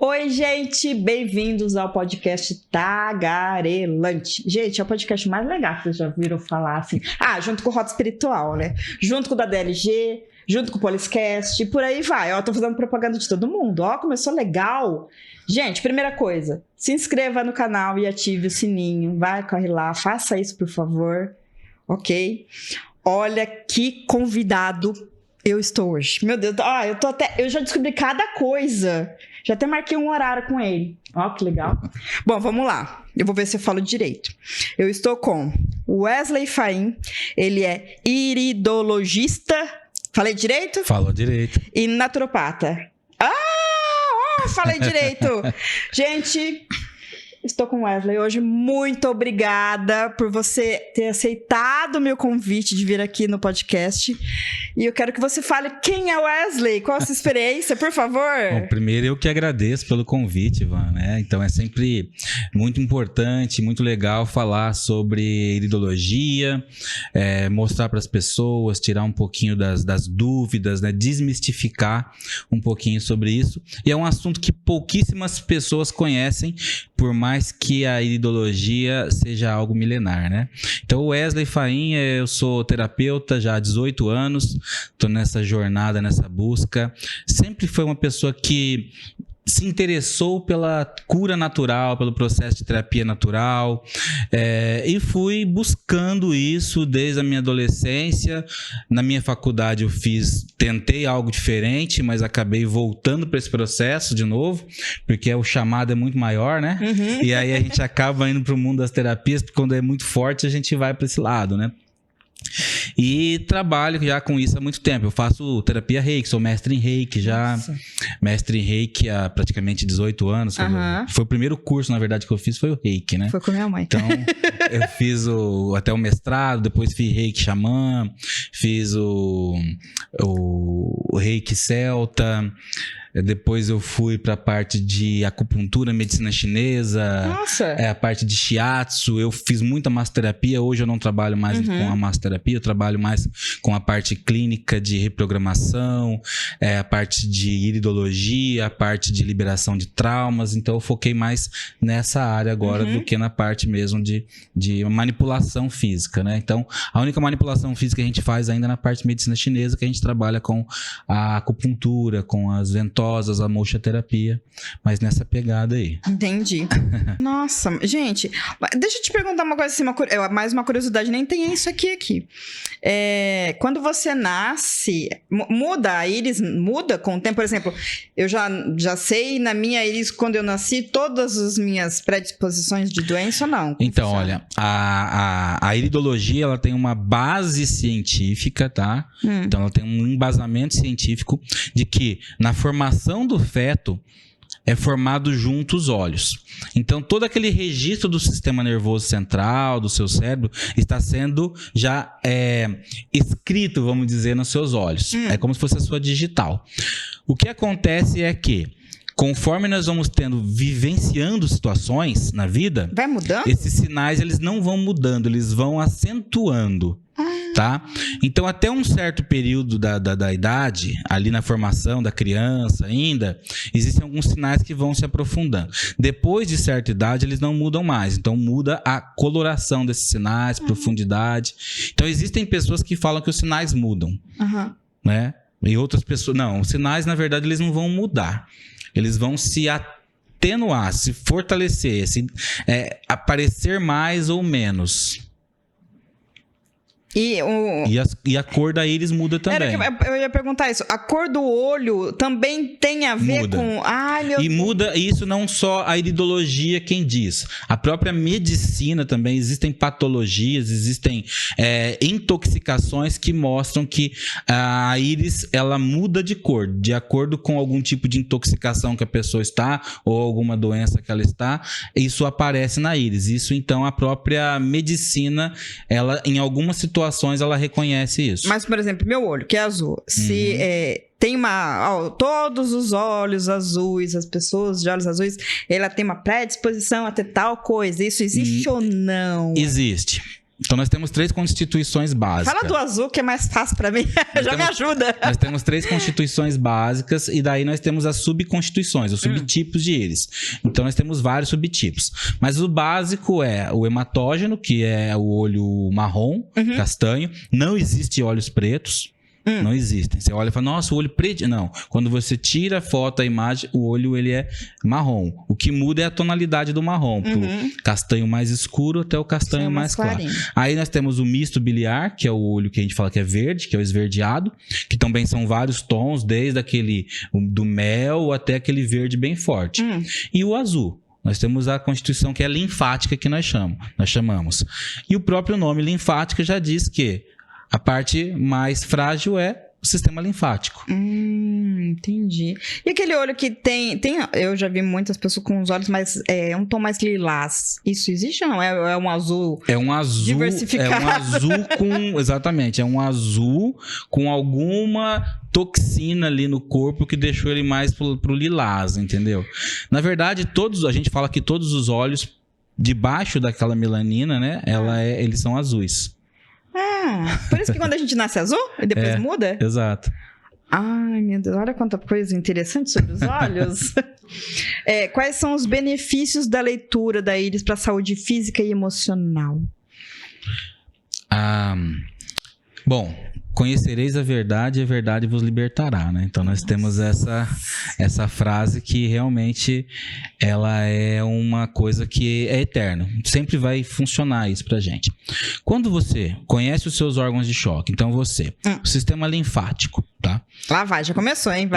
Oi, gente, bem-vindos ao podcast Tagarelante. Gente, é o podcast mais legal que vocês já viram falar, assim. Junto com o Rota Espiritual, né? Junto com o da DLG, junto com o Poliscast, e por aí vai. Ó, tô fazendo propaganda de todo mundo. Ó, começou legal. Gente, primeira coisa, se inscreva no canal e ative o sininho. Vai, corre lá, faça isso, por favor. Ok? Olha que convidado eu estou hoje. Meu Deus, eu já descobri cada coisa. Já até marquei um horário com ele. Ó, que legal. Bom, vamos lá. Eu vou ver se eu falo direito. Eu estou com Wesley Faim. Ele é iridologista. Falei direito? Falou direito. E naturopata. Falei direito. Gente, estou com o Wesley hoje. Muito obrigada por você ter aceitado o meu convite de vir aqui no podcast. E eu quero que você fale quem é o Wesley, qual a sua experiência, por favor. Bom, primeiro eu que agradeço pelo convite, Ivan, né? Então é sempre muito importante, muito legal falar sobre iridologia, mostrar para as pessoas, tirar um pouquinho das dúvidas, né? Desmistificar um pouquinho sobre isso. E é um assunto que pouquíssimas pessoas conhecem, por mais que a iridologia seja algo milenar, né? Então, o Wesley Faim, eu sou terapeuta já há 18 anos, estou nessa jornada, nessa busca. Sempre foi uma pessoa que se interessou pela cura natural, pelo processo de terapia natural, e fui buscando isso desde a minha adolescência. Na minha faculdade eu tentei algo diferente, mas acabei voltando para esse processo de novo, porque o chamado é muito maior, né? Uhum. E aí a gente acaba indo para o mundo das terapias, porque quando é muito forte a gente vai para esse lado, né? E trabalho já com isso há muito tempo. Eu faço terapia Reiki, sou mestre em Reiki já. Nossa. Mestre em Reiki há praticamente 18 anos. Foi o primeiro curso, na verdade, que eu fiz, foi o Reiki, né? Foi com minha mãe. Então, eu fiz até o mestrado, depois fiz Reiki Xamã, fiz o Reiki Celta. Depois eu fui para a parte de acupuntura, medicina chinesa. Nossa! A parte de shiatsu. Eu fiz muita massoterapia. Hoje eu não trabalho mais com a massoterapia, eu trabalho mais com a parte clínica de reprogramação, a parte de iridologia, a parte de liberação de traumas. Então eu foquei mais nessa área agora do que na parte mesmo de manipulação física, né? Então a única manipulação física que a gente faz ainda é na parte de medicina chinesa, que a gente trabalha com a acupuntura, com as ventosas, a moxa-terapia, mas nessa pegada aí. Entendi. Nossa, gente, deixa eu te perguntar uma coisa assim, mais uma curiosidade, nem tem isso aqui. Quando você nasce, muda a íris, muda com o tempo? Por exemplo, eu já sei na minha íris, quando eu nasci, todas as minhas predisposições de doença ou não? Então, olha, a iridologia, ela tem uma base científica, tá? Então, ela tem um embasamento científico de que na formação do feto é formado junto os olhos. Então, todo aquele registro do sistema nervoso central, do seu cérebro, está sendo já escrito, vamos dizer, nos seus olhos. É como se fosse a sua digital. O que acontece é que, conforme nós vamos vivenciando situações na vida, vai mudando? Esses sinais, eles não vão mudando, eles vão acentuando. Tá? Então, até um certo período da idade, ali na formação da criança ainda, existem alguns sinais que vão se aprofundando. Depois de certa idade, eles não mudam mais. Então, muda a coloração desses sinais, profundidade. Então, existem pessoas que falam que os sinais mudam, né? E outras pessoas... Não, os sinais, na verdade, eles não vão mudar. Eles vão se atenuar, se fortalecer, aparecer mais ou menos. E a cor da íris muda também. Eu ia perguntar isso. A cor do olho também tem a ver com... Muda isso não só a iridologia quem diz. A própria medicina também. Existem patologias, existem intoxicações que mostram que a íris, ela muda de cor, de acordo com algum tipo de intoxicação que a pessoa está ou alguma doença que ela está. Isso aparece na íris. Isso, então, a própria medicina, ela, em algumas situações, ela reconhece isso. Mas, por exemplo, meu olho, que é azul, se tem todos os olhos azuis, as pessoas de olhos azuis, ela tem uma predisposição a ter tal coisa. Isso existe ou não? Existe. Então, nós temos 3 constituições básicas. Fala do azul, que é mais fácil pra mim. Me ajuda. Nós temos 3 constituições básicas e daí nós temos as subconstituições, os subtipos de íris. Então, nós temos vários subtipos. Mas o básico é o hematógeno, que é o olho marrom, castanho. Não existe olhos pretos. Não existem. Você olha e fala, nossa, o olho preto. Não. Quando você tira a foto, a imagem, o olho ele é marrom. O que muda é a tonalidade do marrom. Pro castanho mais escuro até o castanho mais claro. Aí nós temos o misto biliar, que é o olho que a gente fala que é verde, que é o esverdeado, que também são vários tons, desde aquele do mel até aquele verde bem forte. E o azul. Nós temos a constituição que é linfática, que nós chamamos. E o próprio nome linfática já diz que a parte mais frágil é o sistema linfático. Entendi. E aquele olho que tem... Eu já vi muitas pessoas com os olhos mais... um tom mais lilás. Isso existe ou não? É um azul... É um azul... diversificado. É um azul com... Exatamente. É um azul com alguma toxina ali no corpo que deixou ele mais pro lilás, entendeu? Na verdade, a gente fala que todos os olhos, debaixo daquela melanina, né? Eles são azuis. Por isso que quando a gente nasce azul e depois muda? Exato. Ai, meu Deus, olha quanta coisa interessante sobre os olhos. Quais são os benefícios da leitura da íris para a saúde física e emocional? Bom, conhecereis a verdade e a verdade vos libertará, né? Então nós temos essa frase que realmente ela é uma coisa que é eterna. Sempre vai funcionar isso pra gente. Quando você conhece os seus órgãos de choque, então o sistema linfático, tá? Lá vai, já começou, hein?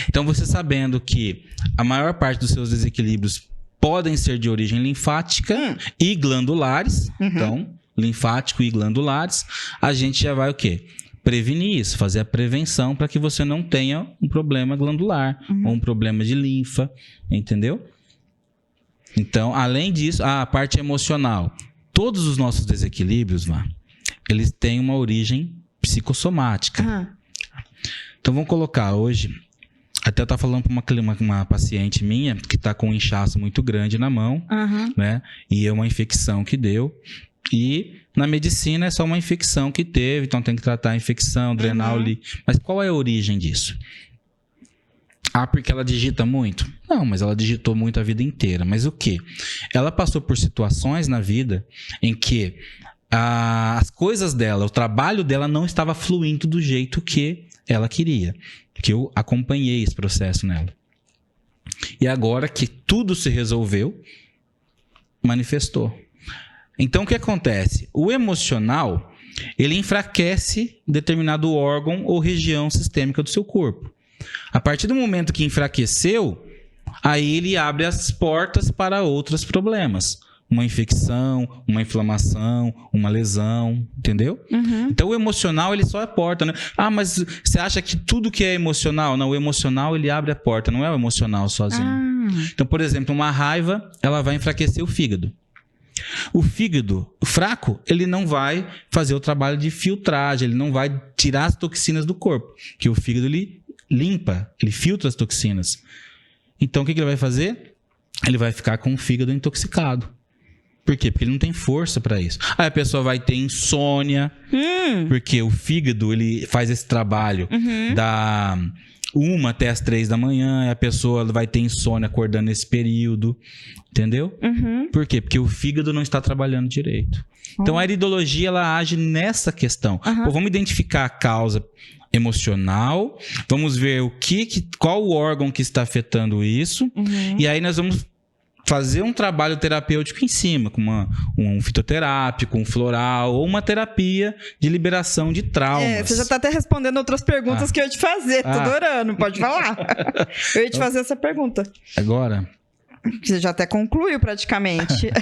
Então você sabendo que a maior parte dos seus desequilíbrios podem ser de origem linfática e glandulares, então linfático e glandulares, a gente já vai o quê? Prevenir isso, fazer a prevenção para que você não tenha um problema glandular ou um problema de linfa, entendeu? Então, além disso, a parte emocional. Todos os nossos desequilíbrios, eles têm uma origem psicossomática. Então, vamos colocar hoje... Até eu estava falando para uma paciente minha que está com um inchaço muito grande na mão, né? E é uma infecção que deu. E na medicina é só uma infecção que teve, então tem que tratar a infecção, drenar ali. Mas qual é a origem disso? Porque ela digita muito? Não, mas ela digitou muito a vida inteira. Mas o quê? Ela passou por situações na vida em que as coisas dela, o trabalho dela não estava fluindo do jeito que ela queria. Que eu acompanhei esse processo nela. E agora que tudo se resolveu, manifestou. Então, o que acontece? O emocional, ele enfraquece determinado órgão ou região sistêmica do seu corpo. A partir do momento que enfraqueceu, aí ele abre as portas para outros problemas. Uma infecção, uma inflamação, uma lesão, entendeu? Então, o emocional, ele só é a porta, né? Mas você acha que tudo que é emocional? Não, o emocional, ele abre a porta, não é o emocional sozinho. Então, por exemplo, uma raiva, ela vai enfraquecer o fígado. O fígado fraco, ele não vai fazer o trabalho de filtragem, ele não vai tirar as toxinas do corpo, que o fígado ele limpa, ele filtra as toxinas. Então o que ele vai fazer? Ele vai ficar com o fígado intoxicado. Por quê? Porque ele não tem força para isso. Aí a pessoa vai ter insônia, porque o fígado ele faz esse trabalho da 1 até as 3 da manhã, e a pessoa vai ter insônia acordando nesse período, entendeu? Por quê? Porque o fígado não está trabalhando direito. Então a iridologia ela age nessa questão. Pô, vamos identificar a causa emocional, vamos ver qual o órgão que está afetando isso, e aí nós vamos fazer um trabalho terapêutico em cima, com um fitoterápico, um floral, ou uma terapia de liberação de traumas. Você já está até respondendo outras perguntas que eu ia te fazer. Tô adorando, pode falar. Eu ia te fazer essa pergunta. Agora? Você já até concluiu praticamente.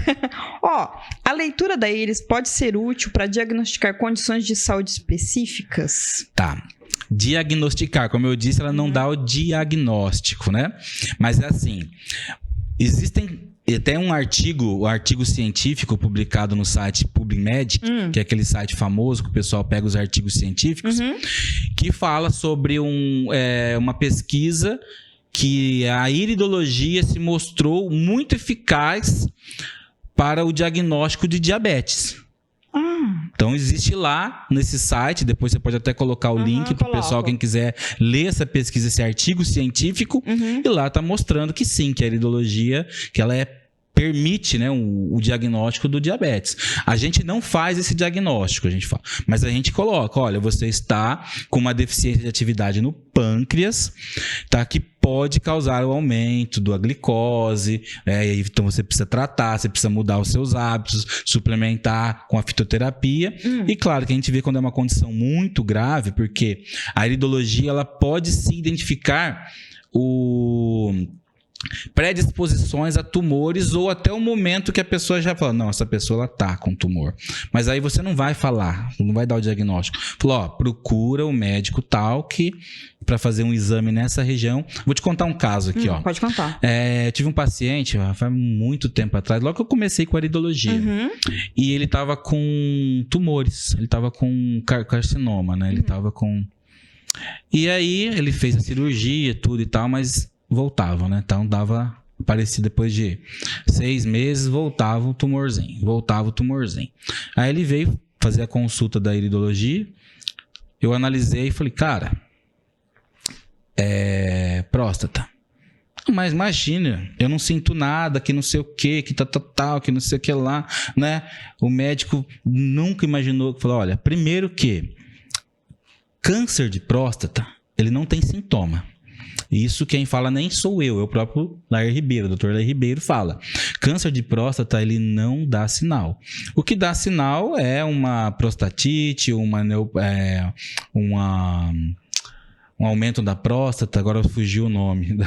A leitura da íris pode ser útil para diagnosticar condições de saúde específicas? Tá. Diagnosticar, como eu disse, ela não dá o diagnóstico, né? Mas é assim... Existem até um artigo científico publicado no site PubMed, que é aquele site famoso que o pessoal pega os artigos científicos, que fala sobre uma pesquisa que a iridologia se mostrou muito eficaz para o diagnóstico de diabetes. Então existe lá nesse site, depois você pode até colocar o link para o pessoal, quem quiser ler essa pesquisa, esse artigo científico, e lá está mostrando que sim, que a iridologia, que ela permite, né, o diagnóstico do diabetes. A gente não faz esse diagnóstico, mas a gente coloca, olha, você está com uma deficiência de atividade no pâncreas, tá, que pode causar o aumento da glicose, então você precisa tratar, você precisa mudar os seus hábitos, suplementar com a fitoterapia. E claro que a gente vê quando é uma condição muito grave, porque a iridologia ela pode se identificar predisposições a tumores ou até o momento que a pessoa já fala, não, essa pessoa ela tá com tumor. Mas aí você não vai falar, não vai dar o diagnóstico. Falou, procura o médico tal que para fazer um exame nessa região. Vou te contar um caso aqui, ó. Pode contar. Eu tive um paciente, faz muito tempo atrás, logo que eu comecei com a iridologia. E ele tava com tumores, ele tava com carcinoma, né? Ele tava com... E aí ele fez a cirurgia, tudo e tal, mas voltava, né? Então aparecia depois de 6 meses, voltava o tumorzinho. Aí ele veio fazer a consulta da iridologia, eu analisei e falei, cara, próstata. Mas imagina, eu não sinto nada, que não sei o que tal, que não sei o que lá, né? O médico nunca imaginou, falou, olha, primeiro que câncer de próstata, ele não tem sintoma. Isso quem fala nem sou eu, é o próprio Lair Ribeiro, o Dr. Lair Ribeiro fala. Câncer de próstata, ele não dá sinal. O que dá sinal é uma prostatite, um aumento da próstata, agora fugiu o nome.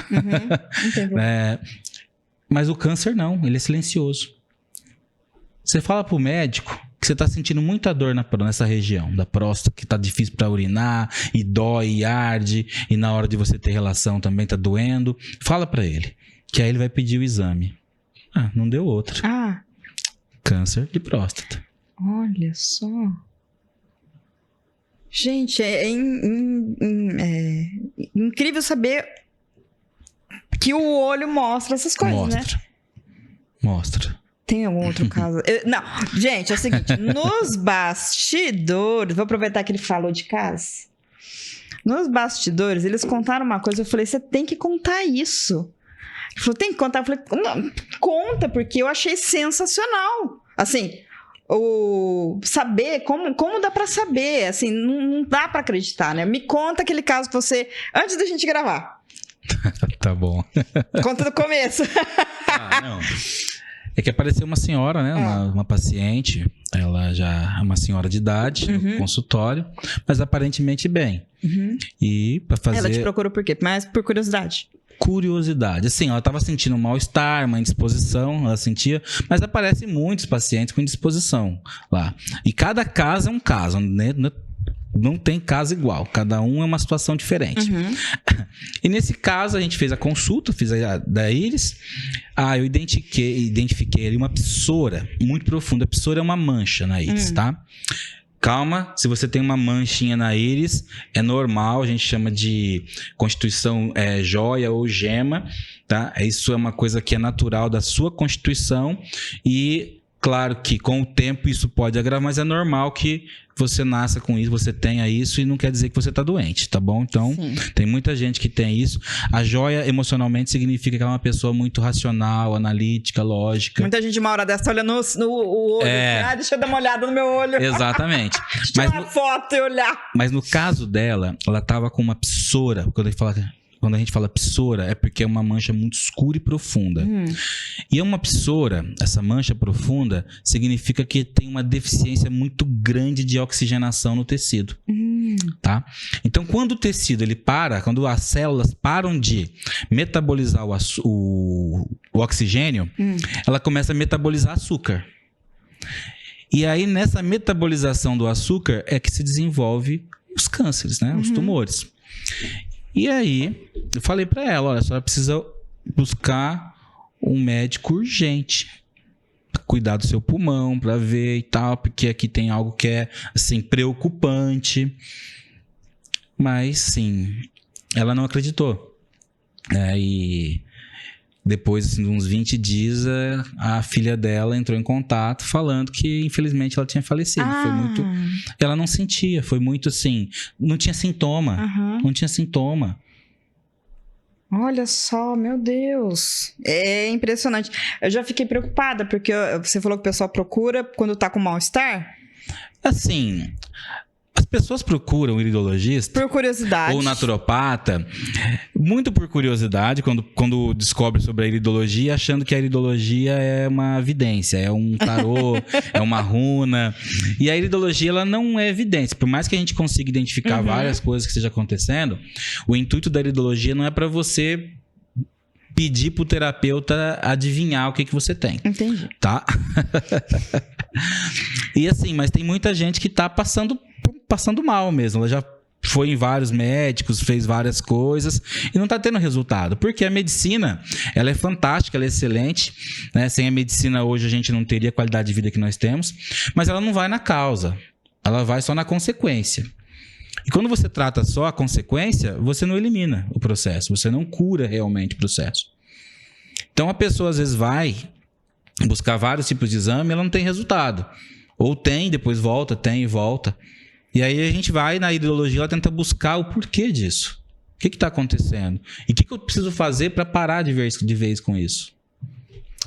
Mas o câncer não, ele é silencioso. Você fala pro médico que você está sentindo muita dor nessa região da próstata, que está difícil para urinar, e dói, e arde, e na hora de você ter relação também está doendo. Fala para ele, que aí ele vai pedir o exame. Não deu outra. Câncer de próstata. Olha só. Gente, é incrível saber que o olho mostra essas coisas, né? Mostra. Tem algum outro caso? Não, gente, é o seguinte, nos bastidores, vou aproveitar que ele falou de casa. Nos bastidores, eles contaram uma coisa, eu falei, você tem que contar isso. Ele falou, tem que contar? Eu falei, não, conta, porque eu achei sensacional. Assim, saber, como dá pra saber, assim, não dá pra acreditar, né? Me conta aquele caso que você, antes da gente gravar. Tá bom. Conta do começo. Não. É que apareceu uma senhora, né? Uma paciente, ela já é uma senhora de idade, no consultório, mas aparentemente bem. E para fazer... Ela te procurou por quê? Mas por curiosidade? Curiosidade. Assim, ela estava sentindo um mal-estar, uma indisposição, ela sentia, mas aparecem muitos pacientes com indisposição lá. E cada caso é um caso, né? Não tem caso igual, cada um é uma situação diferente. E nesse caso a gente fez a consulta, fiz a da íris. Eu identifiquei ali uma psoura muito profunda. A psoura é uma mancha na íris, tá? Calma, se você tem uma manchinha na íris, é normal, a gente chama de constituição joia ou gema, tá? Isso é uma coisa que é natural da sua constituição e claro que com o tempo isso pode agravar, mas é normal que você nasça com isso, você tenha isso e não quer dizer que você está doente, tá bom? Então, tem muita gente que tem isso. A joia, emocionalmente, significa que ela é uma pessoa muito racional, analítica, lógica. Muita gente uma hora dessa olha no olho. Deixa eu dar uma olhada no meu olho. Exatamente. Tirar uma foto e olhar. Mas no caso dela, ela estava com uma psoura, quando a gente fala psoura, é porque é uma mancha muito escura e profunda. E é uma psoura, essa mancha profunda, significa que tem uma deficiência muito grande de oxigenação no tecido. Tá? Então, quando o tecido quando as células param de metabolizar o oxigênio, ela começa a metabolizar açúcar. E aí, nessa metabolização do açúcar, é que se desenvolve os cânceres, né? Os tumores. E aí, eu falei pra ela, olha, a senhora precisa buscar um médico urgente. Cuidar do seu pulmão pra ver e tal, porque aqui tem algo que é, assim, preocupante. Mas, sim, ela não acreditou. E depois assim, de uns 20 dias, a filha dela entrou em contato falando que, infelizmente, ela tinha falecido. Foi muito... Ela não sentia, foi muito assim... Não tinha sintoma. Não tinha sintoma. Olha só, meu Deus. É impressionante. Eu já fiquei preocupada, porque você falou que o pessoal procura quando tá com mal-estar? Assim... As pessoas procuram iridologista por curiosidade ou naturopata, muito por curiosidade, quando descobre sobre a iridologia, achando que a iridologia é uma vidência, é um tarô, é uma runa. E a iridologia, ela não é evidência. Por mais que a gente consiga identificar várias coisas que estejam acontecendo, o intuito da iridologia não é para você pedir pro terapeuta adivinhar o que você tem. Entendi. Tá? E assim, mas tem muita gente que tá passando mal mesmo. Ela já foi em vários médicos, fez várias coisas e não tá tendo resultado. Porque a medicina, ela é fantástica, ela é excelente, né? Sem a medicina hoje a gente não teria a qualidade de vida que nós temos, mas ela não vai na causa. Ela vai só na consequência. E quando você trata só a consequência, você não elimina o processo, você não cura realmente o processo. Então a pessoa às vezes vai buscar vários tipos de exame e ela não tem resultado. Ou tem, depois volta, tem e volta. E aí a gente vai na iridologia, ela tenta buscar o porquê disso. O que está acontecendo? E o que eu preciso fazer para parar de vez com isso?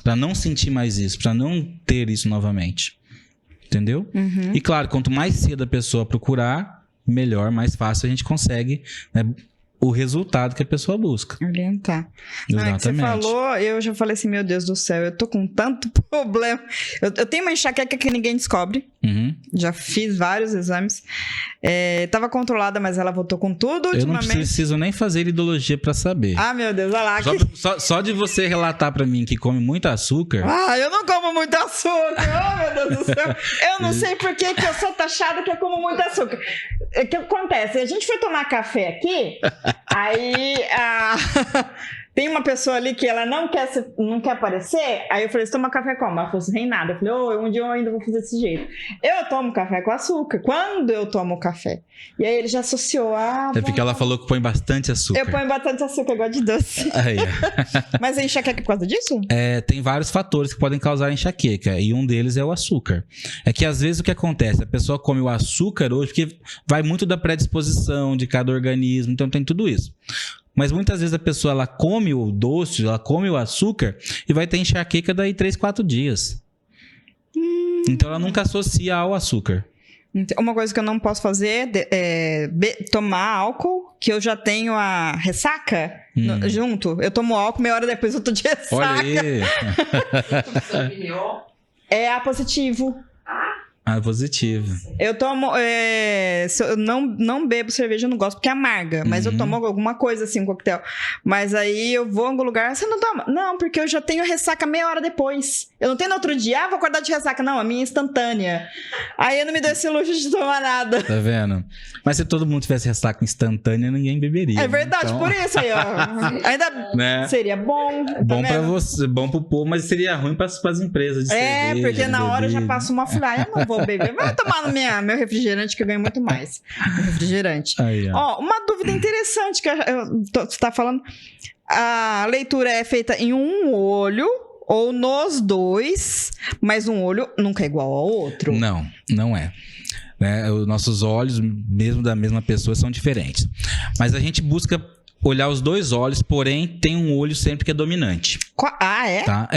Para não sentir mais isso, para não ter isso novamente. Entendeu? E claro, quanto mais cedo a pessoa procurar, melhor, mais fácil a gente consegue, né, o resultado que a pessoa busca. Orientar. Exatamente. É que você falou, eu já falei assim, meu Deus do céu, eu tô com tanto problema. Eu tenho uma enxaqueca que ninguém descobre. Já fiz vários exames. Tava controlada, mas ela voltou com tudo ultimamente. Eu não preciso nem fazer iridologia pra saber. Ah, meu Deus, olha lá. Só de você relatar pra mim que come muito açúcar... Ah, eu não como muito açúcar. Oh, meu Deus do céu. Eu não sei por que eu sou taxada que eu como muito açúcar. O que acontece? A gente foi tomar café aqui, aí tem uma pessoa ali que ela não quer aparecer, aí eu falei, você toma café como? Ela falou assim, sem nada. Eu falei, um dia eu ainda vou fazer desse jeito. Eu tomo café com açúcar, quando eu tomo café. E aí ele já associou a... É porque ela falou que põe bastante açúcar. Eu ponho bastante açúcar, eu gosto de doce. Mas a enxaqueca é por causa disso? Tem vários fatores que podem causar enxaqueca, e um deles é o açúcar. É que às vezes o que acontece? A pessoa come o açúcar hoje, porque vai muito da predisposição de cada organismo, então tem tudo isso. Mas muitas vezes a pessoa ela come o doce, ela come o açúcar e vai ter enxaqueca daí 3, 4 dias. Então ela nunca associa ao açúcar. Uma coisa que eu não posso fazer é tomar álcool, que eu já tenho a ressaca junto. Eu tomo álcool, meia hora depois eu tô de ressaca. Olha aí. É A positivo. Ah, positivo. Eu tomo... eu não bebo cerveja, eu não gosto porque é amarga. Mas eu tomo alguma coisa assim, um coquetel. Mas aí eu vou em algum lugar... Você não toma? Não, porque eu já tenho ressaca meia hora depois. Eu não tenho no outro dia, vou acordar de ressaca. Não, a minha é instantânea. Aí eu não me dou esse luxo de tomar nada. Tá vendo? Mas se todo mundo tivesse ressaca instantânea, ninguém beberia. É verdade, então... por isso aí, ó. Ainda né? Seria bom. Bom pra você, bom pro povo, mas seria ruim pras empresas de cerveja. Porque na hora eu já passo uma fly. Eu não vou beber. Vai tomar no meu refrigerante que eu ganho muito mais. Refrigerante. Uma dúvida interessante que você tá falando. A leitura é feita em um olho ou nos dois, mas um olho nunca é igual ao outro. Não é. Os nossos olhos, mesmo da mesma pessoa, são diferentes. Mas a gente busca olhar os dois olhos, porém tem um olho sempre que é dominante. É? Tá?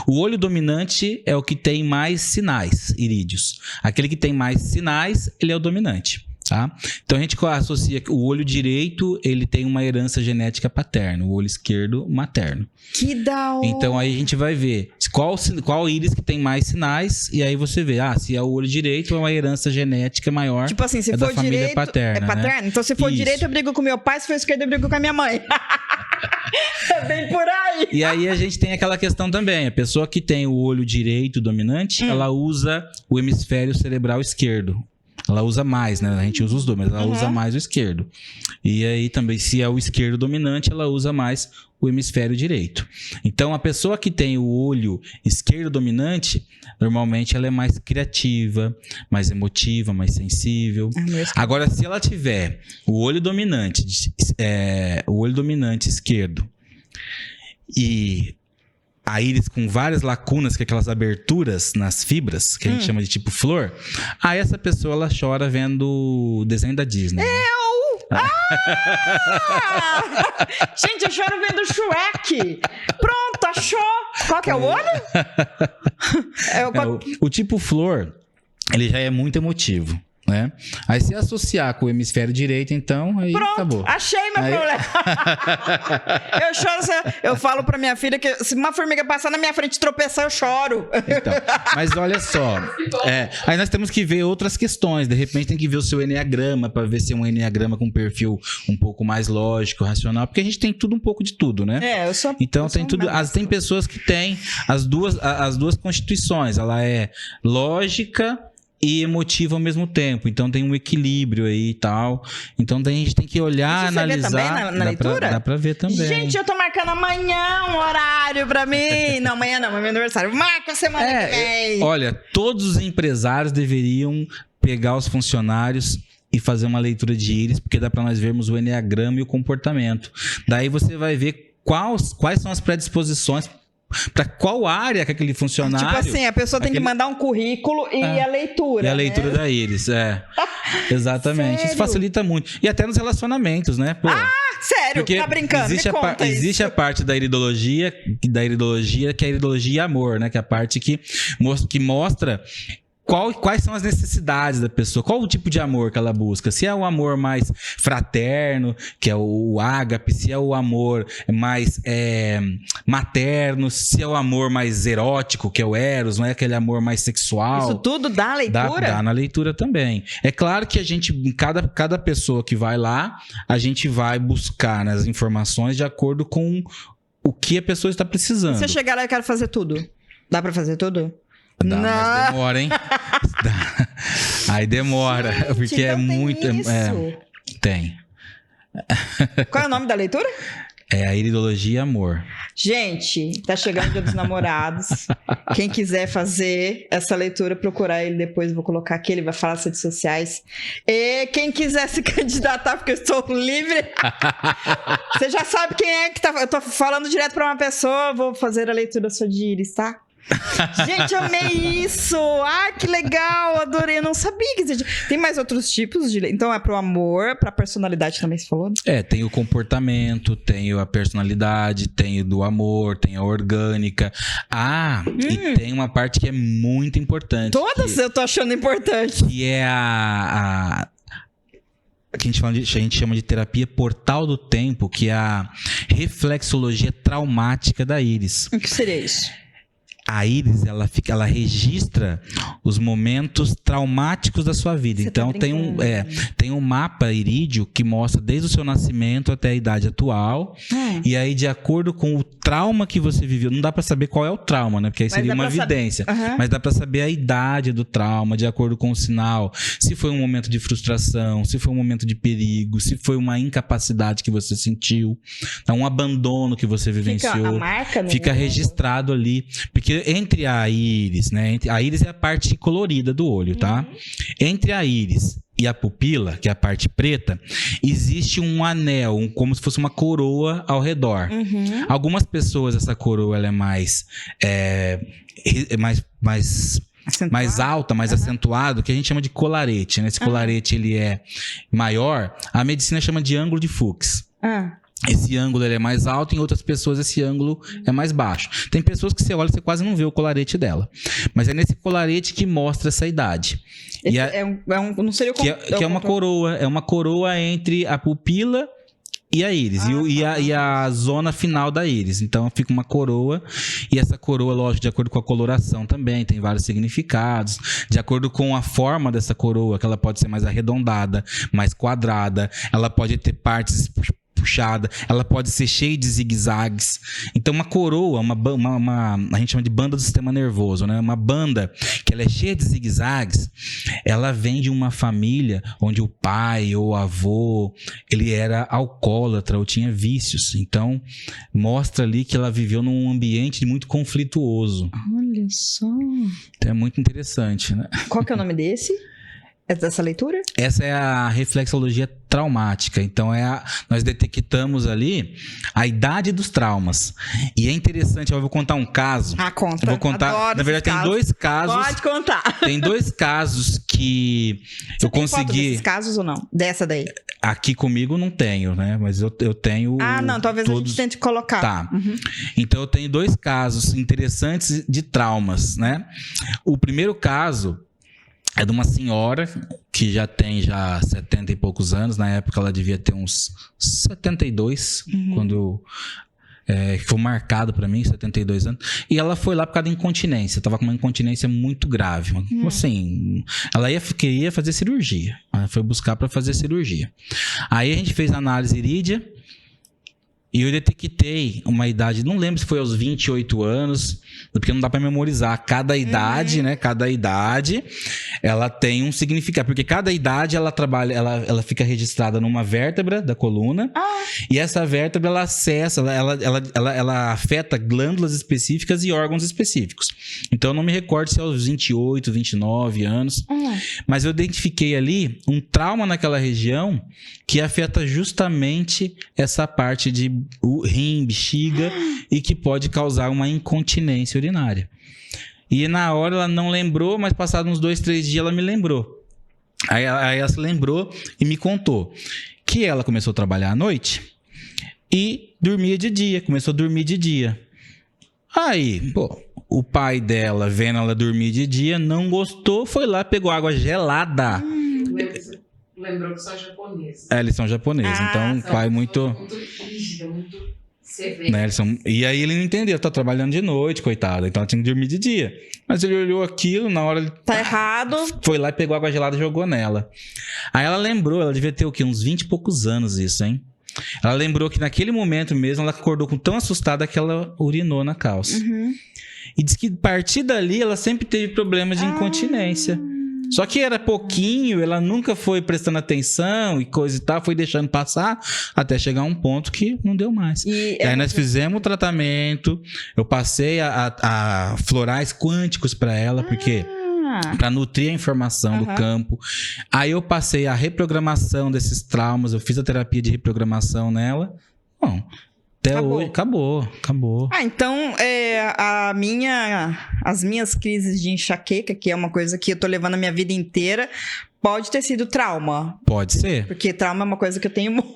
O olho dominante é o que tem mais sinais irídeos. Aquele que tem mais sinais, ele é o dominante. Tá? Então a gente associa que o olho direito ele tem uma herança genética paterna, o olho esquerdo materno. Que da hora! Então aí a gente vai ver qual íris que tem mais sinais, e aí você vê, se é o olho direito é uma herança genética maior. Tipo assim, se for da família direito paterna, é paterno. Né? Então se for direito eu brigo com meu pai, se for esquerdo eu brigo com a minha mãe. É bem por aí. E aí a gente tem aquela questão também, a pessoa que tem o olho direito dominante, ela usa o hemisfério cerebral esquerdo. Ela usa mais, né? A gente usa os dois, mas ela usa mais o esquerdo. E aí também, se é o esquerdo dominante, ela usa mais o hemisfério direito. Então, a pessoa que tem o olho esquerdo dominante, normalmente ela é mais criativa, mais emotiva, mais sensível. Agora, se ela tiver o olho dominante esquerdo e a íris com várias lacunas, que é aquelas aberturas nas fibras, que a gente chama de tipo flor, aí essa pessoa ela chora vendo o desenho da Disney. Gente, eu choro vendo Shrek. Pronto, achou. Qual que é o olho? O tipo flor, ele já é muito emotivo, né? Aí se associar com o hemisfério direito, então, aí pronto, acabou. Achei meu problema. Eu choro, eu falo pra minha filha que se uma formiga passar na minha frente e tropeçar, eu choro. Então, mas olha só, aí nós temos que ver outras questões. De repente tem que ver o seu enneagrama para ver se é um enneagrama com perfil um pouco mais lógico, racional, porque a gente tem tudo um pouco de tudo, né? Eu sou. Então tem tudo. Tem pessoas que têm as duas constituições. Ela é lógica e emotiva ao mesmo tempo. Então tem um equilíbrio aí e tal. Então a gente tem que olhar, analisar. Vê também na leitura? Dá pra ver também. Gente, eu tô marcando amanhã um horário pra mim. Não, amanhã não, é meu aniversário. Marca a semana que vem. Olha, todos os empresários deveriam pegar os funcionários e fazer uma leitura de íris, porque dá pra nós vermos o enneagrama e o comportamento. Daí você vai ver quais são as predisposições para qual área que aquele funcionário... Tipo assim, a pessoa tem que mandar um currículo e a leitura. E a leitura da íris, exatamente. Sério? Isso facilita muito. E até nos relacionamentos, né? Pô, sério? porque Tá brincando? existe a parte da iridologia, que é a iridologia amor, né? Que é a parte que mostra... Quais são as necessidades da pessoa? Qual o tipo de amor que ela busca? Se é o amor mais fraterno, que é o ágape, se é o amor mais materno, se é o amor mais erótico, que é o eros, não é aquele amor mais sexual. Isso tudo dá leitura? Dá na leitura também. É claro que a gente, cada pessoa que vai lá, a gente vai buscar as informações de acordo com o que a pessoa está precisando. Se você chegar lá e quero fazer tudo, dá pra fazer tudo? Dá, não. Mas demora, hein? Aí demora, gente, porque então é muito... Tem. Qual é o nome da leitura? É a iridologia amor. Gente, tá chegando o Dia dos Namorados. Quem quiser fazer essa leitura, procurar ele depois. Vou colocar aqui, ele vai falar nas redes sociais. E quem quiser se candidatar, porque eu estou livre. Você já sabe quem é que tá... Eu tô falando direto pra uma pessoa. Vou fazer a leitura sua de íris, tá? Gente, amei isso! Ah, que legal! Adorei, eu não sabia que existia. Tem mais outros tipos de... Então é pro amor, pra personalidade também, você falou? Tem o comportamento, tem a personalidade, tem o do amor, tem a orgânica. E tem uma parte que é muito importante. Todas eu tô achando importante. Que é que a gente chama de terapia portal do tempo, que é a reflexologia traumática da íris. O que seria isso? A íris, ela registra os momentos traumáticos da sua vida. Você então tem um mapa irídeo que mostra desde o seu nascimento até a idade atual. E aí, de acordo com o trauma que você viveu, não dá pra saber qual é o trauma, né? Porque aí seria uma evidência. Mas dá pra saber a idade do trauma, de acordo com o sinal. Se foi um momento de frustração, se foi um momento de perigo, se foi uma incapacidade que você sentiu, um abandono que você vivenciou. Fica a marca, né? Fica registrado ali. Porque entre a íris, né? A íris é a parte colorida do olho, tá? Entre a íris e a pupila, que é a parte preta, existe um anel, como se fosse uma coroa ao redor. Algumas pessoas, essa coroa ela é mais alta, mais acentuado, que a gente chama de colarete, né? Esse colarete ele é maior, a medicina chama de ângulo de Fuchs. Esse ângulo ele é mais alto, em outras pessoas esse ângulo é mais baixo. Tem pessoas que você olha e você quase não vê o colarete dela. Mas é nesse colarete que mostra essa idade. Não seria que é uma coroa. É uma coroa entre a pupila e a íris. E a zona final da íris. Então fica uma coroa. E essa coroa, lógico, de acordo com a coloração também, tem vários significados. De acordo com a forma dessa coroa, que ela pode ser mais arredondada, mais quadrada. Ela pode ter partes puxada, ela pode ser cheia de zigue-zagues. Então uma coroa, a gente chama de banda do sistema nervoso, né? Uma banda que ela é cheia de zigue-zagues, ela vem de uma família onde o pai ou o avô, ele era alcoólatra ou tinha vícios. Então mostra ali que ela viveu num ambiente muito conflituoso. Olha só. Então é muito interessante, né? Qual que é o nome desse? É dessa leitura? Essa é a reflexologia traumática. Então, nós detectamos ali a idade dos traumas. E é interessante, eu vou contar um caso. Conta. Eu vou contar. Adoro na verdade, tem casos. 2 casos. Pode contar. Tem 2 casos que Você eu tem consegui. foto desses casos ou não? Dessa daí? Aqui comigo não tenho, né? Mas eu tenho. Não, talvez a gente tente colocar. Tá. Então eu tenho 2 casos interessantes de traumas, né? O primeiro caso é de uma senhora que já tem 70 e poucos anos. Na época ela devia ter uns 72, quando foi marcado pra mim, 72 anos. E ela foi lá por causa da incontinência. Tava com uma incontinência muito grave. Assim, ela queria fazer cirurgia. Ela foi buscar pra fazer cirurgia. Aí a gente fez a análise irídia. E eu detectei uma idade, não lembro se foi aos 28 anos, porque não dá pra memorizar. Cada idade, né? Cada idade, ela tem um significado. Porque cada idade, ela trabalha, ela fica registrada numa vértebra da coluna. E essa vértebra, ela acessa, ela afeta glândulas específicas e órgãos específicos. Então, eu não me recordo se é aos 28, 29 anos. Mas eu identifiquei ali um trauma naquela região que afeta justamente essa parte de rim, bexiga, e que pode causar uma incontinência urinária. E na hora ela não lembrou, mas passados uns 2, 3 dias ela me lembrou. Aí ela se lembrou e me contou que ela começou a trabalhar à noite e dormia de dia, começou a dormir de dia. Aí, o pai dela, vendo ela dormir de dia, não gostou, foi lá, pegou água gelada. Lembrou que são japoneses. Eles são japoneses, então o pai muito rígida, muito severa. Né, e aí ele não entendeu, tá trabalhando de noite, coitado, então ela tinha que dormir de dia. Mas ele olhou aquilo, na hora ele Tá errado. foi lá e pegou água gelada e jogou nela. Aí ela lembrou, ela devia ter o quê? Uns 20 e poucos anos isso, hein? Ela lembrou que naquele momento mesmo ela acordou tão assustada que ela urinou na calça. E diz que a partir dali ela sempre teve problemas de incontinência. Só que era pouquinho, ela nunca foi prestando atenção e coisa e tal, foi deixando passar até chegar a um ponto que não deu mais. E aí nós fizemos o tratamento, eu passei a florais quânticos para ela, porque para nutrir a informação do campo. Aí eu passei a reprogramação desses traumas, eu fiz a terapia de reprogramação nela. Bom, até hoje, acabou. Então, as minhas crises de enxaqueca, que é uma coisa que eu tô levando a minha vida inteira, pode ter sido trauma. Pode ser. Porque trauma é uma coisa que eu tenho muito.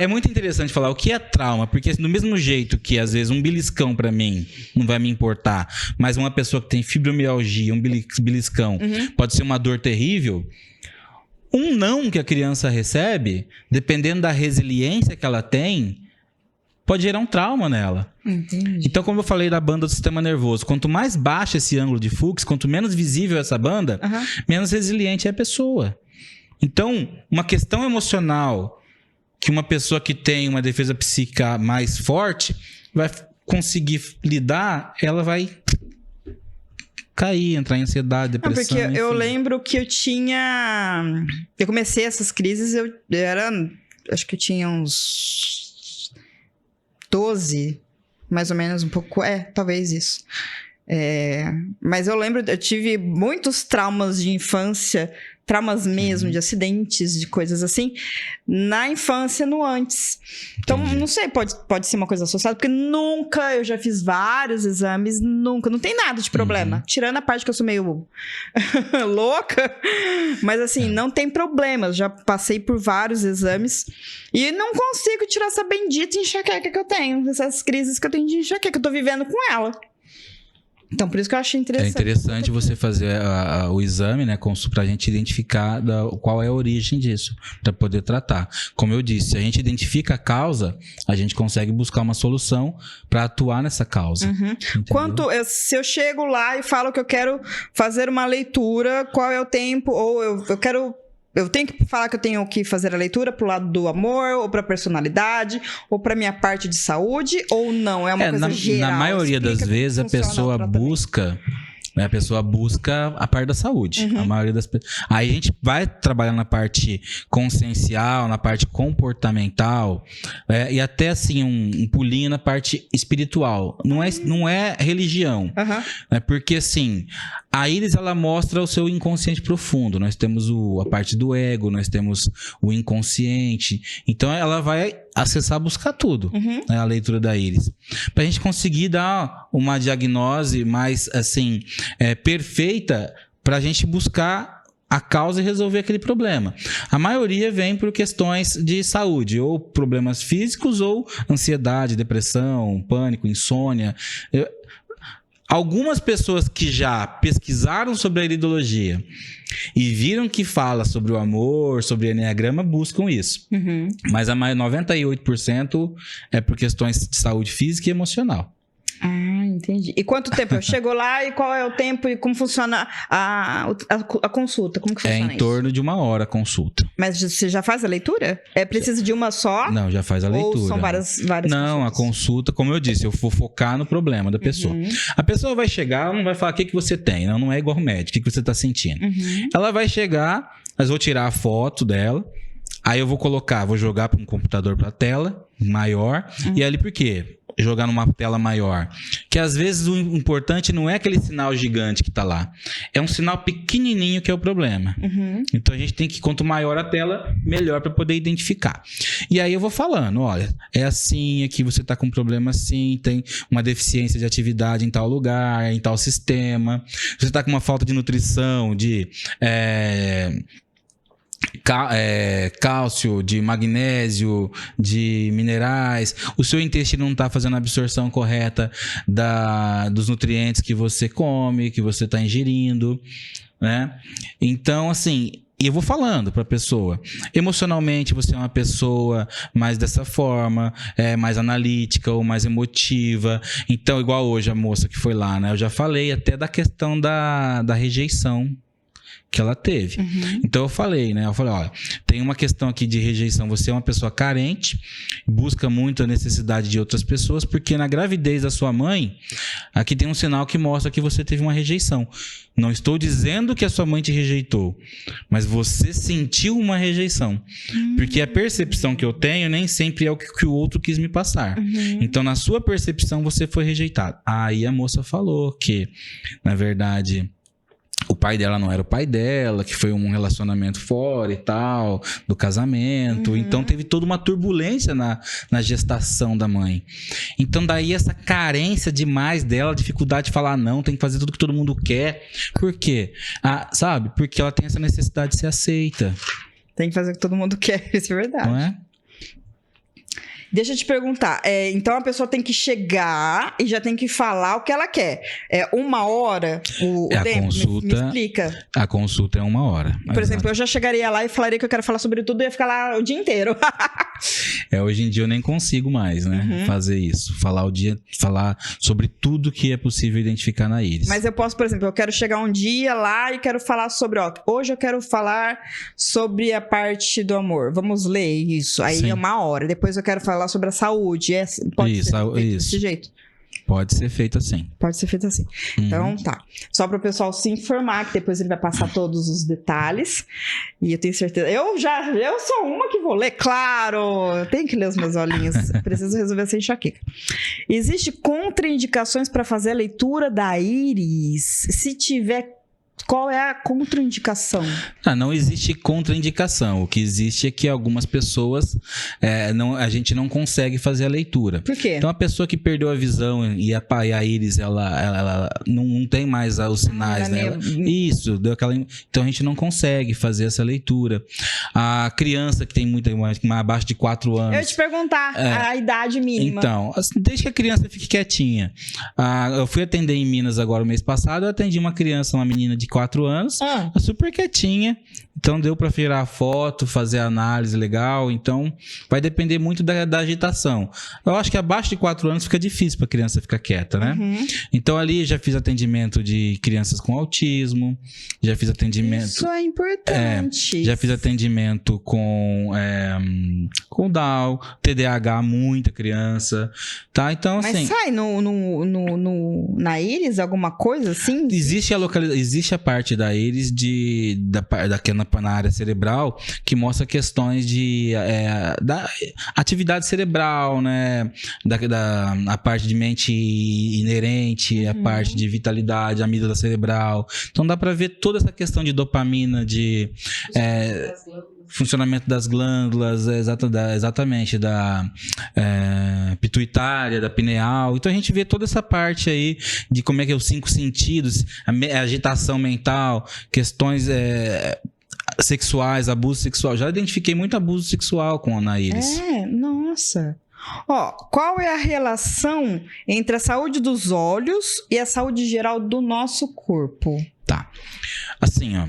É muito interessante falar o que é trauma, porque do mesmo jeito que às vezes um beliscão pra mim não vai me importar, mas uma pessoa que tem fibromialgia, um beliscão, pode ser uma dor terrível. Um não que a criança recebe, dependendo da resiliência que ela tem, pode gerar um trauma nela. Entendi. Então, como eu falei da banda do sistema nervoso, quanto mais baixo esse ângulo de fluxo, quanto menos visível essa banda, menos resiliente é a pessoa. Então, uma questão emocional que uma pessoa que tem uma defesa psíquica mais forte vai conseguir lidar, ela vai cair, entrar em ansiedade, depressão. Porque eu lembro que eu comecei essas crises, acho que eu tinha uns 12, mais ou menos, um pouco. Talvez isso. Mas eu lembro, eu tive muitos traumas de infância, traumas mesmo, de acidentes, de coisas assim, na infância, no antes. Então, não sei, pode ser uma coisa associada, porque eu já fiz vários exames, não tem nada de problema. Tirando a parte que eu sou meio louca, mas assim, não tem problema. Eu já passei por vários exames e não consigo tirar essa bendita enxaqueca que eu tenho, essas crises que eu tenho de enxaqueca, eu tô vivendo com ela. Então, por isso que eu achei interessante. É interessante você fazer o exame, né, pra gente identificar qual é a origem disso, para poder tratar. Como eu disse, se a gente identifica a causa, a gente consegue buscar uma solução para atuar nessa causa. Se eu chego lá e falo que eu quero fazer uma leitura, qual é o tempo? Ou eu tenho que falar que eu tenho que fazer a leitura pro lado do amor, ou pra personalidade, ou pra minha parte de saúde, ou não? É uma coisa geral? Na maioria das vezes, a pessoa busca a parte da saúde. A maioria das pessoas. Aí a gente vai trabalhar na parte consciencial, na parte comportamental, e até assim um pulinho na parte espiritual. Não é religião. Porque assim, A íris, ela mostra o seu inconsciente profundo. Nós temos a parte do ego, nós temos o inconsciente. Então, ela vai acessar, buscar tudo, né, a leitura da íris. Pra gente conseguir dar uma diagnose mais, assim, perfeita pra gente buscar a causa e resolver aquele problema. A maioria vem por questões de saúde, ou problemas físicos, ou ansiedade, depressão, pânico, insônia. Algumas pessoas que já pesquisaram sobre a iridologia e viram que fala sobre o amor, sobre o enneagrama, buscam isso. Mas a 98% é por questões de saúde física e emocional. Ah, entendi. E quanto tempo? Eu chego lá e qual é o tempo e como funciona a consulta? Como que funciona É em torno de 1 hora a consulta. Mas você já faz a leitura? É preciso de uma só? Não, já faz a leitura. Ou são várias Não, consultas? a consulta, como eu disse, eu vou focar no problema da pessoa. A pessoa vai chegar, ela não vai falar o que você tem. Não é igual médico, o que você está sentindo. Ela vai chegar, mas vou tirar a foto dela, aí eu vou jogar para um computador para tela maior. E ali por quê? Jogar numa tela maior. Que às vezes o importante não é aquele sinal gigante que tá lá. É um sinal pequenininho que é o problema. Então a gente tem que, quanto maior a tela, melhor para poder identificar. E aí eu vou falando, olha, é assim, aqui você tá com um problema assim, tem uma deficiência de atividade em tal lugar, em tal sistema. Você tá com uma falta de nutrição, de cálcio, de magnésio, de minerais, o seu intestino não está fazendo a absorção correta dos nutrientes que você come, que você está ingerindo, né? Então, assim, e eu vou falando para a pessoa, emocionalmente você é uma pessoa mais dessa forma, mais analítica ou mais emotiva. Então, igual hoje a moça que foi lá, né? Eu já falei até da questão da rejeição que ela teve. Então eu falei, olha, tem uma questão aqui de rejeição, você é uma pessoa carente, busca muito a necessidade de outras pessoas, porque na gravidez da sua mãe, aqui tem um sinal que mostra que você teve uma rejeição. Não estou dizendo que a sua mãe te rejeitou, mas você sentiu uma rejeição. Porque a percepção que eu tenho nem sempre é o que o outro quis me passar. Então, na sua percepção, você foi rejeitado. Aí a moça falou que, na verdade, o pai dela não era o pai dela, que foi um relacionamento fora e tal, do casamento. Então, teve toda uma turbulência na gestação da mãe. Então, daí essa carência demais dela, dificuldade de falar não, tem que fazer tudo que todo mundo quer. Por quê? Sabe? Porque ela tem essa necessidade de ser aceita. Tem que fazer o que todo mundo quer, isso é verdade. Não é? Deixa eu te perguntar, então a pessoa tem que chegar e já tem que falar o que ela quer. 1 hora o tempo? Consulta, me explica. A consulta é 1 hora. Por exemplo, eu já chegaria lá e falaria que eu quero falar sobre tudo e ia ficar lá o dia inteiro. Hoje em dia eu nem consigo mais, né? Fazer isso. Falar sobre tudo que é possível identificar na íris. Mas eu posso, por exemplo, eu quero chegar um dia lá e quero falar sobre, hoje eu quero falar sobre a parte do amor. Vamos ler isso. Aí Sim. é 1 hora. Depois eu quero falar sobre a saúde. Pode ser feito desse jeito? Pode ser feito assim. Pode ser feito assim. Então, tá. Só para o pessoal se informar, que depois ele vai passar todos os detalhes. E eu tenho certeza... Eu sou uma que vou ler, claro! Eu tenho que ler os meus olhinhos. Preciso resolver essa enxaqueca. Existe contraindicações para fazer a leitura da íris? Se tiver... Qual é a contraindicação? Não existe contraindicação. O que existe é que algumas pessoas a gente não consegue fazer a leitura. Por quê? Então a pessoa que perdeu a visão e a íris ela não tem mais os sinais, né? Isso, deu aquela. Então a gente não consegue fazer essa leitura. A criança que tem abaixo de 4 anos. Eu ia te perguntar a idade mínima. Então, desde que a criança fique quietinha. Eu fui atender em Minas agora o mês passado, eu atendi uma menina de 4 anos, super quietinha. Então deu para tirar a foto, fazer a análise legal. Então vai depender muito da agitação. Eu acho que abaixo de 4 anos fica difícil para a criança ficar quieta, né? Então ali já fiz atendimento de crianças com autismo, já fiz atendimento... Isso é importante. Já fiz atendimento com Down, TDAH, muita criança, tá? Então assim... Mas sai na íris alguma coisa assim? Existe a parte da íris na área cerebral, que mostra questões da atividade cerebral, né? A parte de mente inerente, a parte de vitalidade, a amígdala cerebral. Então dá para ver toda essa questão de dopamina, de funcionamento das glândulas, exatamente, da pituitária, da pineal. Então a gente vê toda essa parte aí de como é que é os 5 sentidos, a agitação mental, questões sexuais, abuso sexual. Já identifiquei muito abuso sexual com a Ana Iris. Nossa. Ó, qual é a relação entre a saúde dos olhos e a saúde geral do nosso corpo? Tá. Assim, ó.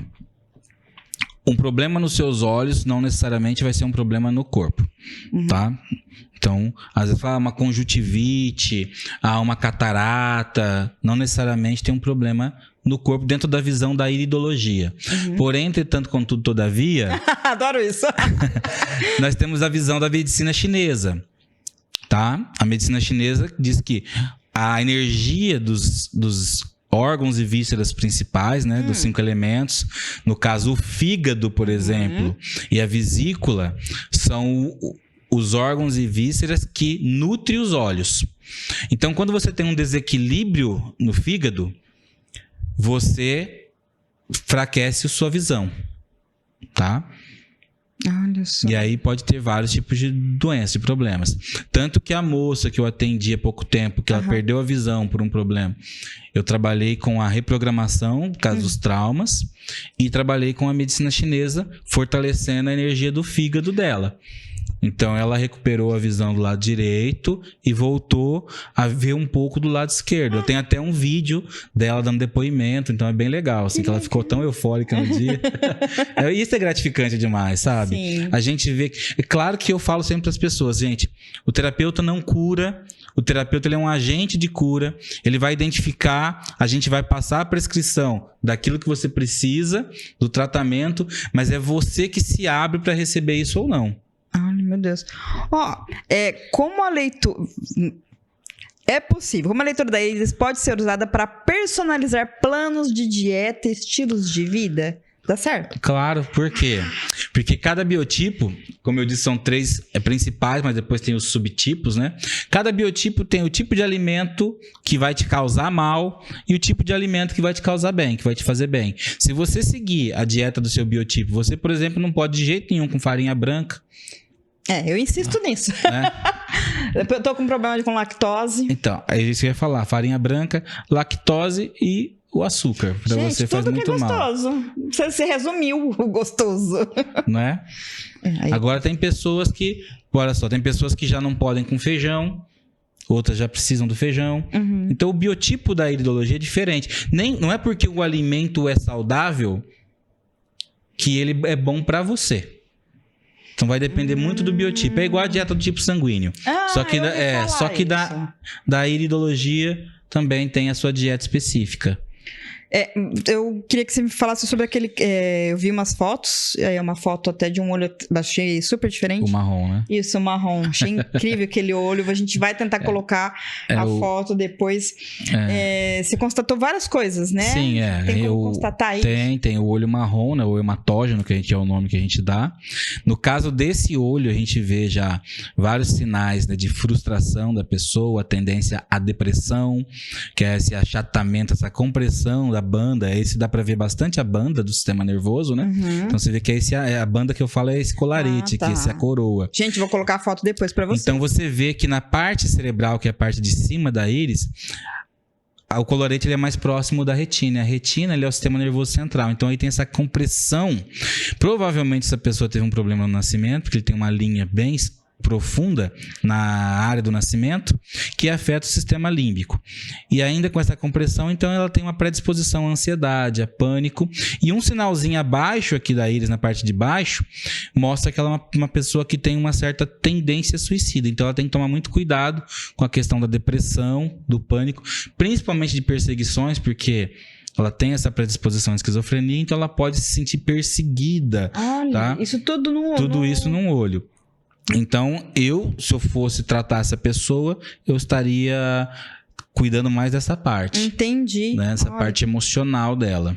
Um problema nos seus olhos não necessariamente vai ser um problema no corpo, tá? Então, às vezes fala uma conjuntivite, uma catarata, não necessariamente tem um problema no corpo dentro da visão da iridologia. Porém, entretanto, contudo, todavia... Adoro isso! Nós temos a visão da medicina chinesa, tá? A medicina chinesa diz que a energia dos órgãos e vísceras principais, né, dos 5 elementos, no caso o fígado, por exemplo, e a vesícula, são os órgãos e vísceras que nutrem os olhos. Então, quando você tem um desequilíbrio no fígado, você enfraquece a sua visão, tá? Olha só. E aí pode ter vários tipos de doenças, de problemas. Tanto que a moça que eu atendi há pouco tempo, que ela perdeu a visão por um problema, eu trabalhei com a reprogramação, por causa dos traumas, e trabalhei com a medicina chinesa, fortalecendo a energia do fígado dela. Então, ela recuperou a visão do lado direito e voltou a ver um pouco do lado esquerdo. Eu tenho até um vídeo dela dando depoimento, então é bem legal, assim, que ela ficou tão eufórica no dia. Isso é gratificante demais, sabe? Sim. A gente vê... É claro que eu falo sempre para as pessoas, gente, o terapeuta não cura, o terapeuta ele é um agente de cura, ele vai identificar, a gente vai passar a prescrição daquilo que você precisa, do tratamento, mas é você que se abre para receber isso ou não. Ai, meu Deus. Ó, como a leitura... É possível. Como a leitura da Iris pode ser usada para personalizar planos de dieta e estilos de vida? Dá certo? Claro, por quê? Porque cada biotipo, como eu disse, são 3 principais, mas depois tem os subtipos, né? Cada biotipo tem o tipo de alimento que vai te causar mal e o tipo de alimento que vai te causar bem, que vai te fazer bem. Se você seguir a dieta do seu biotipo, você, por exemplo, não pode de jeito nenhum com farinha branca. Eu insisto nisso. Eu tô com problema com lactose. Então, é isso que eu ia falar. Farinha branca, lactose e o açúcar. Pra Gente, você faz tudo muito que é mal. gostoso. Você resumiu o gostoso. Não é? Agora tem pessoas que... Olha só, tem pessoas que já não podem com feijão. Outras já precisam do feijão. Então, o biotipo da iridologia é diferente. Não é porque o alimento é saudável que ele é bom pra você. Então vai depender muito do biotipo. É igual a dieta do tipo sanguíneo. Só que da iridologia também tem a sua dieta específica. Eu queria que você me falasse sobre aquele... eu vi umas fotos, uma foto até de um olho, achei super diferente. O marrom, né? Isso, o marrom. Achei incrível aquele olho. A gente vai tentar colocar a foto depois. Você constatou várias coisas, né? Sim, Tem como constatar isso? Tem o olho marrom, né? O hematógeno, que é o nome que a gente dá. No caso desse olho, a gente vê já vários sinais, né, de frustração da pessoa, a tendência à depressão, que é esse achatamento, essa compressão da banda. Esse dá pra ver bastante a banda do sistema nervoso, né? Então você vê que a banda que eu falo é esse colarete, que esse é a coroa. Gente, vou colocar a foto depois pra você. Então você vê que na parte cerebral, que é a parte de cima da íris, o colorete ele é mais próximo da retina. A retina ele é o sistema nervoso central. Então aí tem essa compressão. Provavelmente essa pessoa teve um problema no nascimento, porque ele tem uma linha bem profunda na área do nascimento que afeta o sistema límbico. E ainda com essa compressão, então ela tem uma predisposição à ansiedade, a pânico. E um sinalzinho abaixo aqui da íris, na parte de baixo, mostra que ela é uma pessoa que tem uma certa tendência suicida. Então ela tem que tomar muito cuidado com a questão da depressão, do pânico, principalmente de perseguições, porque ela tem essa predisposição à esquizofrenia, então ela pode se sentir perseguida. Olha, tá? Isso tudo num olho. Tudo isso num olho. Então, se eu fosse tratar essa pessoa, eu estaria cuidando mais dessa parte. Entendi. Né? Essa parte emocional dela.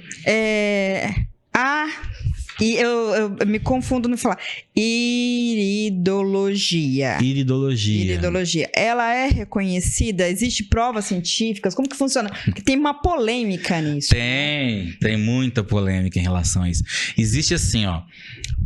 E eu me confundo no falar. Iridologia. Iridologia. Ela é reconhecida? Existe provas científicas? Como que funciona? Porque tem uma polêmica nisso. Tem muita polêmica em relação a isso. Existe assim, ó,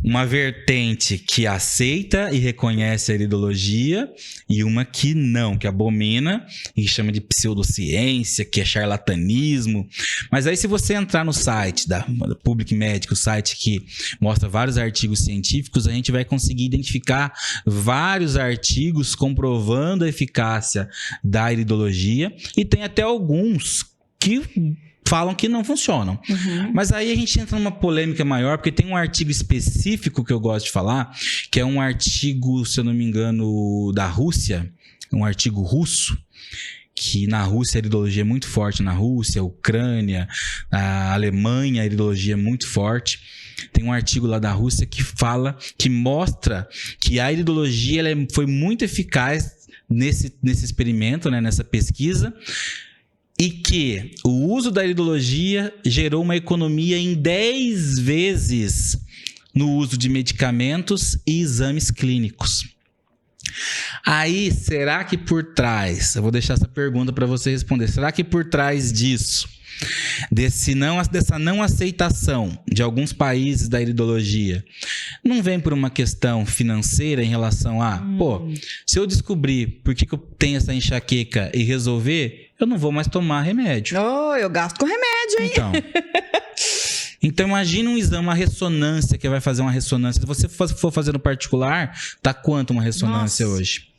uma vertente que aceita e reconhece a iridologia e uma que não, que abomina e chama de pseudociência, que é charlatanismo. Mas aí se você entrar no site da Public Medic, o site que mostra vários artigos científicos, a gente vai conseguir identificar vários artigos comprovando a eficácia da iridologia e tem até alguns que falam que não funcionam. Mas aí a gente entra numa polêmica maior, porque tem um artigo específico que eu gosto de falar, que é um artigo, se eu não me engano, da Rússia, um artigo russo, que na Rússia a iridologia é muito forte, na Rússia, Ucrânia, a Alemanha, a iridologia é muito forte. Tem um artigo lá da Rússia que mostra que a iridologia foi muito eficaz nesse experimento, né, nessa pesquisa, e que o uso da iridologia gerou uma economia em 10 vezes no uso de medicamentos e exames clínicos. Aí, será que por trás, eu vou deixar essa pergunta para você responder, será que por trás disso, dessa não aceitação de alguns países da iridologia, não vem por uma questão financeira em relação a, se eu descobrir por que eu tenho essa enxaqueca e resolver, eu não vou mais tomar remédio. Eu gasto com remédio, hein? Então imagina um exame, uma ressonância, que vai fazer uma ressonância. Se você for fazer no particular, tá quanto uma ressonância hoje?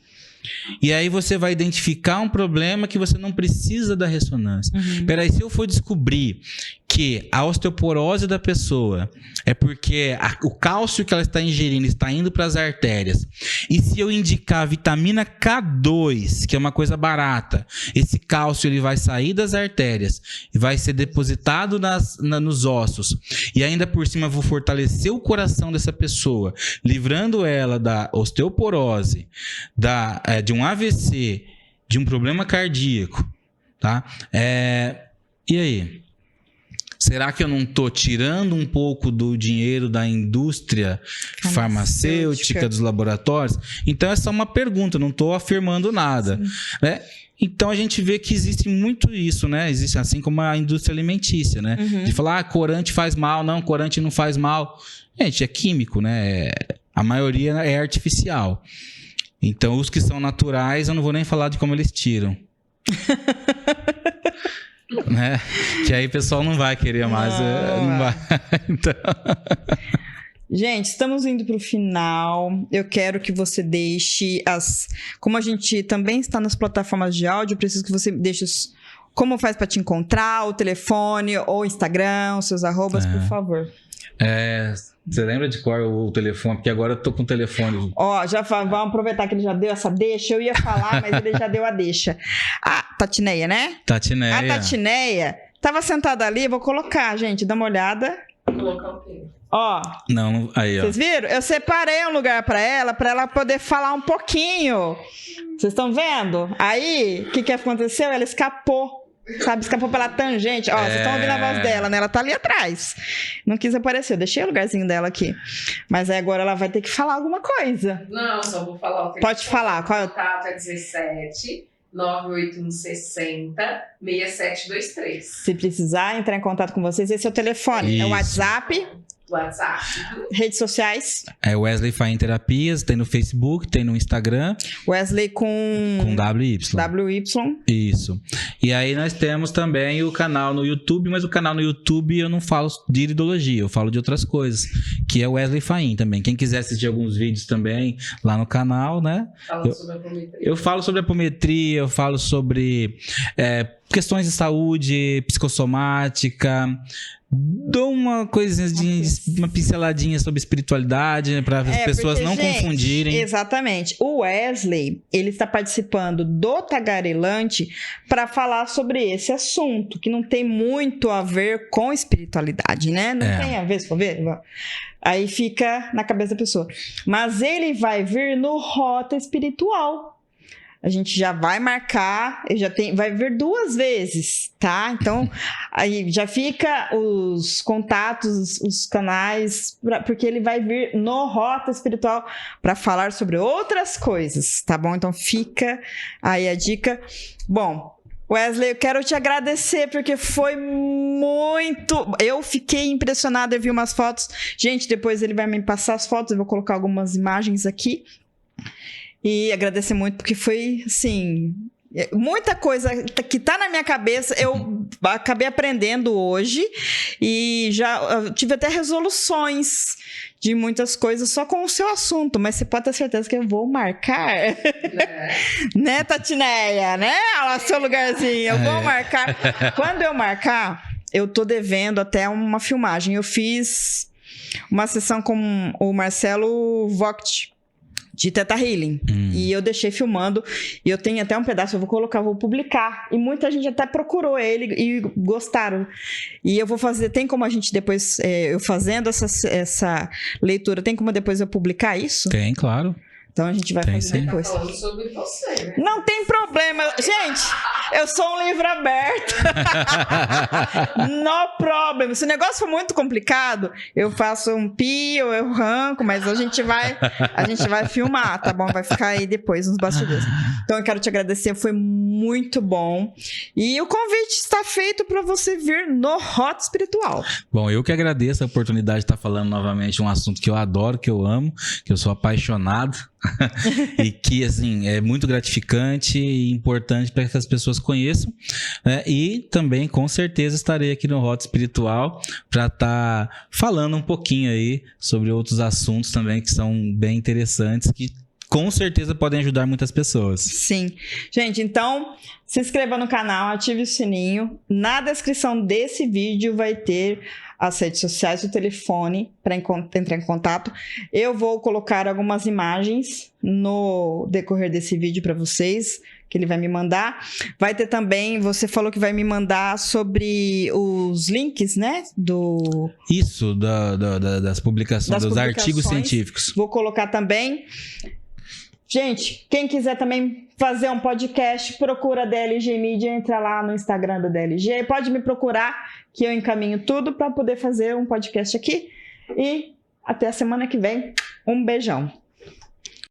E aí você vai identificar um problema que você não precisa da ressonância. Peraí, se eu for descobrir que a osteoporose da pessoa é porque o cálcio que ela está ingerindo está indo para as artérias, e se eu indicar a vitamina K2, que é uma coisa barata, esse cálcio ele vai sair das artérias e vai ser depositado nos ossos, e ainda por cima vou fortalecer o coração dessa pessoa, livrando ela da osteoporose, de um AVC, de um problema cardíaco, tá? E aí? Será que eu não estou tirando um pouco do dinheiro da indústria farmacêutica, dos laboratórios? Então, essa é uma pergunta, não estou afirmando nada, né? Então, a gente vê que existe muito isso, né? Existe, assim como a indústria alimentícia, né? De falar, corante faz mal. Não, corante não faz mal. Gente, é químico, né? A maioria é artificial. Então, os que são naturais, eu não vou nem falar de como eles tiram. Né? Que aí o pessoal não vai querer mais. Não vai. Então... Gente, estamos indo para o final. Eu quero que você deixe como a gente também está nas plataformas de áudio, eu preciso que você deixe como faz para te encontrar, o telefone ou Instagram, os seus arrobas, por favor. Você lembra de qual é o telefone? Porque agora eu tô com o telefone. Vamos aproveitar que ele já deu essa deixa. Eu ia falar, mas ele já deu a deixa. A Tatineia, né? Tatineia. A Tatineia tava sentada ali, vou colocar, gente, dá uma olhada. Colocar o quê? Não, aí, ó. Vocês viram? Eu separei um lugar pra ela poder falar um pouquinho. Vocês estão vendo? Aí, o que aconteceu? Ela escapou. Escapou pela tangente. Vocês estão ouvindo a voz dela, né? Ela tá ali atrás. Não quis aparecer. Eu deixei o lugarzinho dela aqui. Mas aí agora ela vai ter que falar alguma coisa. Não, só vou falar o telefone. Pode falar. Qual é o contato? É 17 981 60 6723. Se precisar entrar em contato com vocês, esse é o telefone. Isso. É o WhatsApp. Redes sociais. É Wesley Faim Terapias, tem no Facebook, tem no Instagram. Wesley com WY. Isso. E aí nós temos também o canal no YouTube, mas o canal no YouTube eu não falo de iridologia, eu falo de outras coisas, que é Wesley Faim também. Quem quiser assistir alguns vídeos também lá no canal, né? Sobre a apometria. Eu falo sobre apometria, eu falo sobre questões de saúde, psicossomática. Dou uma coisinha uma pinceladinha sobre espiritualidade, né, para as pessoas não confundirem. Exatamente. O Wesley, ele está participando do Tagarelante para falar sobre esse assunto, que não tem muito a ver com espiritualidade, né? Não tem a ver, se for ver. Aí fica na cabeça da pessoa. Mas ele vai vir no Rota Espiritual. A gente já vai marcar, vai vir 2 vezes, tá? Então, aí já fica os contatos, os canais, porque ele vai vir no Rota Espiritual para falar sobre outras coisas, tá bom? Então, fica aí a dica. Bom, Wesley, eu quero te agradecer porque foi muito... Eu fiquei impressionada, eu vi umas fotos. Gente, depois ele vai me passar as fotos, eu vou colocar algumas imagens aqui. E agradecer muito porque foi, assim... Muita coisa que tá na minha cabeça, eu acabei aprendendo hoje e já tive até resoluções de muitas coisas só com o seu assunto, mas você pode ter certeza que eu vou marcar, né, Tatineia, né? Olha lá, seu lugarzinho, eu vou marcar. Quando eu marcar, eu tô devendo até uma filmagem. Eu fiz uma sessão com o Marcelo Vogt, de Theta Healing. E eu deixei filmando. E eu tenho até um pedaço, eu vou colocar, vou publicar. E muita gente até procurou ele e gostaram. E eu vou fazer, tem como a gente depois, eu fazendo essa leitura, tem como depois eu publicar isso? Tem, claro. Então a gente vai fazer depois. Tá falando sobre você, né? Não tem problema. Gente, eu sou um livro aberto. No problem. Se o negócio for muito complicado, eu faço um pi ou eu arranco, mas a gente vai filmar, tá bom? Vai ficar aí depois nos bastidores. Então eu quero te agradecer, foi muito bom. E o convite está feito para você vir no Rota Espiritual. Bom, eu que agradeço a oportunidade de estar falando novamente um assunto que eu adoro, que eu amo, que eu sou apaixonado. E que, assim, é muito gratificante e importante para que as pessoas conheçam, né? E também, com certeza, estarei aqui no Rota Espiritual para estar falando um pouquinho aí sobre outros assuntos também que são bem interessantes, que com certeza podem ajudar muitas pessoas. Sim. Gente, então, se inscreva no canal, ative o sininho. Na descrição desse vídeo vai ter as redes sociais, o telefone para entrar em contato. Eu vou colocar algumas imagens no decorrer desse vídeo para vocês, que ele vai me mandar. Vai ter também, você falou que vai me mandar sobre os links, né? Isso, das publicações, dos artigos científicos. Vou colocar também. Gente, quem quiser também fazer um podcast, procura a DLG Media, entra lá no Instagram da DLG, pode me procurar que eu encaminho tudo para poder fazer um podcast aqui. E até a semana que vem. Um beijão.